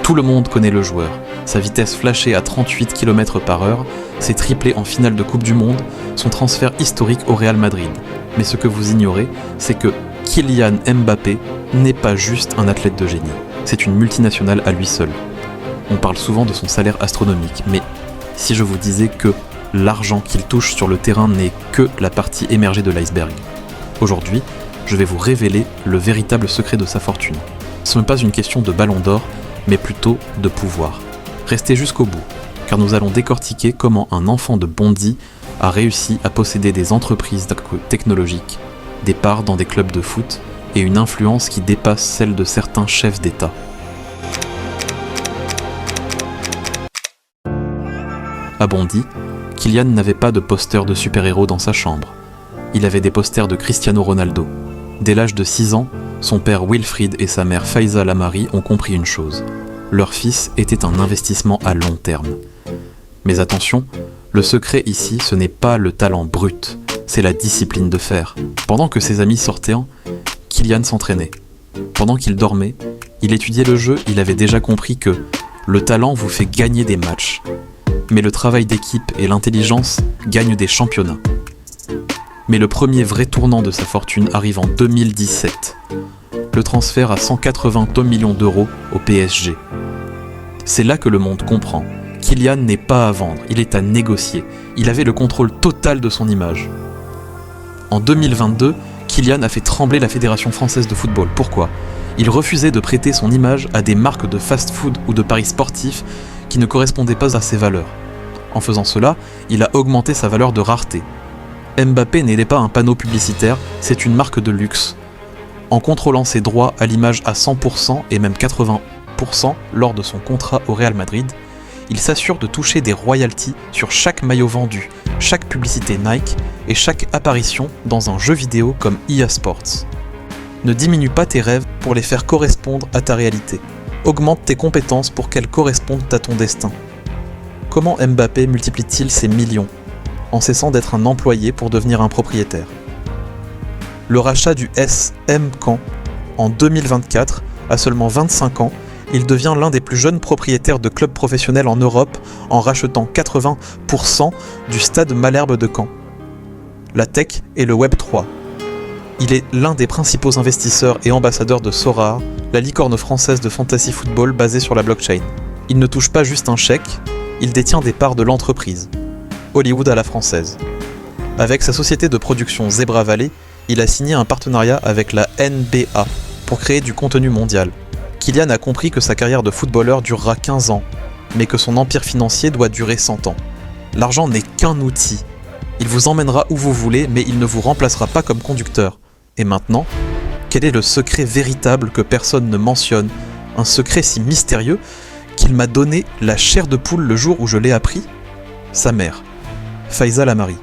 Tout le monde connaît le joueur. Sa vitesse flashée à 38 km/h, ses triplés en finale de Coupe du Monde, son transfert historique au Real Madrid. Mais ce que vous ignorez, c'est que Kylian Mbappé n'est pas juste un athlète de génie. C'est une multinationale à lui seul. On parle souvent de son salaire astronomique, mais si je vous disais que l'argent qu'il touche sur le terrain n'est que la partie émergée de l'iceberg. Aujourd'hui, je vais vous révéler le véritable secret de sa fortune. Ce n'est pas une question de ballon d'or, mais plutôt de pouvoir. Restez jusqu'au bout, car nous allons décortiquer comment un enfant de Bondy a réussi à posséder des entreprises technologiques, des parts dans des clubs de foot et une influence qui dépasse celle de certains chefs d'État. À Bondy, Kylian n'avait pas de poster de super-héros dans sa chambre. Il avait des posters de Cristiano Ronaldo. Dès l'âge de 6 ans, son père Wilfried et sa mère Faiza Lamari ont compris une chose. Leur fils était un investissement à long terme. Mais attention, le secret ici, ce n'est pas le talent brut, c'est la discipline de fer. Pendant que ses amis sortaient, Kylian s'entraînait. Pendant qu'il dormait, il étudiait le jeu, il avait déjà compris que le talent vous fait gagner des matchs. Mais le travail d'équipe et l'intelligence gagnent des championnats. Mais le premier vrai tournant de sa fortune arrive en 2017. Le transfert à 182 millions d'euros au PSG. C'est là que le monde comprend. Kylian n'est pas à vendre, il est à négocier. Il avait le contrôle total de son image. En 2022, Kylian a fait trembler la Fédération française de football. Pourquoi ? Il refusait de prêter son image à des marques de fast-food ou de paris sportifs qui ne correspondaient pas à ses valeurs. En faisant cela, il a augmenté sa valeur de rareté. Mbappé n'était pas un panneau publicitaire, c'est une marque de luxe. En contrôlant ses droits à l'image à 100% et même 80% lors de son contrat au Real Madrid, il s'assure de toucher des royalties sur chaque maillot vendu, chaque publicité Nike et chaque apparition dans un jeu vidéo comme EA Sports. Ne diminue pas tes rêves pour les faire correspondre à ta réalité. Augmente tes compétences pour qu'elles correspondent à ton destin. Comment Mbappé multiplie-t-il ses millions en cessant d'être un employé pour devenir un propriétaire ? Le rachat du SM Caen en 2024, à seulement 25 ans, il devient l'un des plus jeunes propriétaires de clubs professionnels en Europe en rachetant 80% du stade Malherbe de Caen. La tech et le Web 3. Il est l'un des principaux investisseurs et ambassadeurs de Sorare, la licorne française de fantasy football basée sur la blockchain. Il ne touche pas juste un chèque, il détient des parts de l'entreprise. Hollywood à la française. Avec sa société de production Zebra Valley, il a signé un partenariat avec la NBA pour créer du contenu mondial. Kylian a compris que sa carrière de footballeur durera 15 ans, mais que son empire financier doit durer 100 ans. L'argent n'est qu'un outil. Il vous emmènera où vous voulez, mais il ne vous remplacera pas comme conducteur. Et maintenant, quel est le secret véritable que personne ne mentionne ? Un secret si mystérieux qu'il m'a donné la chair de poule le jour où je l'ai appris ? Sa mère, Faiza Lamari.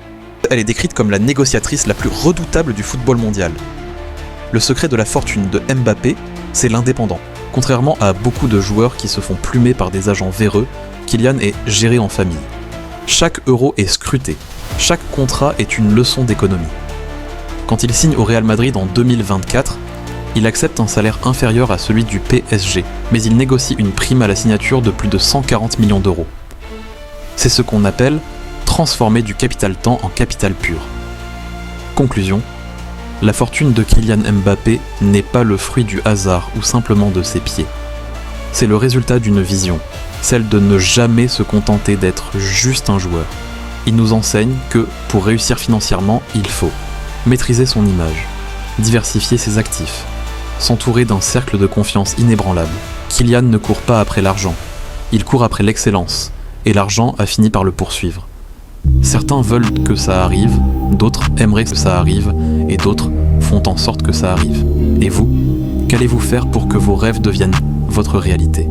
Elle est décrite comme la négociatrice la plus redoutable du football mondial. Le secret de la fortune de Mbappé, c'est l'indépendant. Contrairement à beaucoup de joueurs qui se font plumer par des agents véreux, Kylian est géré en famille. Chaque euro est scruté. Chaque contrat est une leçon d'économie. Quand il signe au Real Madrid en 2024, il accepte un salaire inférieur à celui du PSG, mais il négocie une prime à la signature de plus de 140 millions d'euros. C'est ce qu'on appelle transformer du capital temps en capital pur. Conclusion, la fortune de Kylian Mbappé n'est pas le fruit du hasard ou simplement de ses pieds. C'est le résultat d'une vision, celle de ne jamais se contenter d'être juste un joueur. Il nous enseigne que, pour réussir financièrement, il faut maîtriser son image, diversifier ses actifs, s'entourer d'un cercle de confiance inébranlable. Kylian ne court pas après l'argent, il court après l'excellence, et l'argent a fini par le poursuivre. Certains veulent que ça arrive, d'autres aimeraient que ça arrive, et d'autres font en sorte que ça arrive. Et vous, qu'allez-vous faire pour que vos rêves deviennent votre réalité ?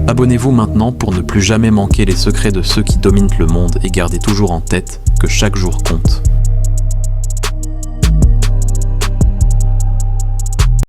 Abonnez-vous maintenant pour ne plus jamais manquer les secrets de ceux qui dominent le monde et gardez toujours en tête que chaque jour compte.